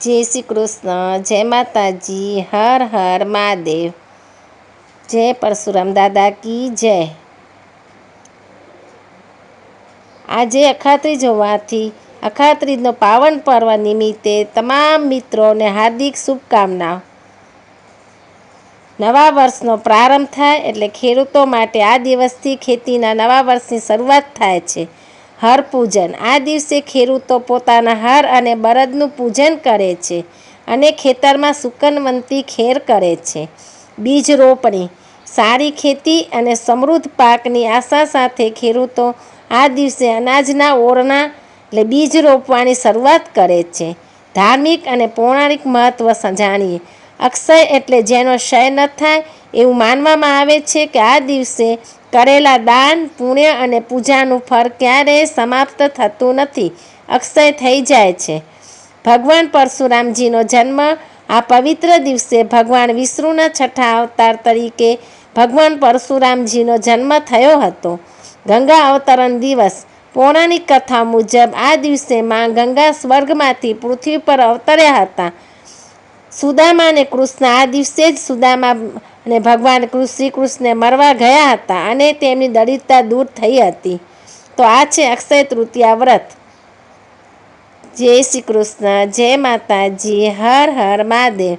જય શ્રી કૃષ્ણ, જય માતાજી, હર હર મહાદેવ, જય પરશુરામ દાદા કી જય। આજે અખાત્રીજ હોવાથી અખાત્રીજનો પાવન પર્વ નિમિત્તે તમામ મિત્રોને હાર્દિક શુભકામનાઓ। નવા વર્ષનો પ્રારંભ થાય એટલે ખેડૂતો માટે આ દિવસથી ખેતીના નવા વર્ષની શરૂઆત થાય છે। હર પૂજન, આ દિવસે ખેડૂતો પોતાના હર અને બળદનું પૂજન કરે છે અને ખેતરમાં સુકનવંતી ખેર કરે છે। બીજ રોપણી, સારી ખેતી અને સમૃદ્ધ પાકની આશા સાથે ખેડૂતો આ દિવસે અનાજના ઓરણા એટલે બીજ રોપવાની શરૂઆત કરે છે। ધાર્મિક અને પૌરાણિક મહત્વ જાણીએ। અક્ષય એટલે જેનો ક્ષય ન થાય એવું માનવામાં આવે છે કે આ દિવસે કરેલા દાન, પુણ્ય અને પૂજાનું ફળ ક્યારેય સમાપ્ત થતું નથી, અક્ષય થઈ જાય છે। ભગવાન પરશુરામજીનો જન્મ, આ પવિત્ર દિવસે ભગવાન વિષ્ણુના છઠ્ઠા અવતાર તરીકે ભગવાન પરશુરામજીનો જન્મ થયો હતો। ગંગા અવતરણ દિવસ, પૌરાણિક કથા મુજબ આ દિવસે માં ગંગા સ્વર્ગમાંથી પૃથ્વી પર અવતર્યા હતા। સુદામા અને કૃષ્ણ, આ દિવસે જ સુદામા અને ભગવાન શ્રી કૃષ્ણ મરવા ગયા હતા અને તેમની દરિદ્રતા દૂર થઈ હતી। તો આ છે અક્ષય તૃતીયા વ્રત। જય શ્રી કૃષ્ણ, જય માતાજી, હર હર મહાદેવ।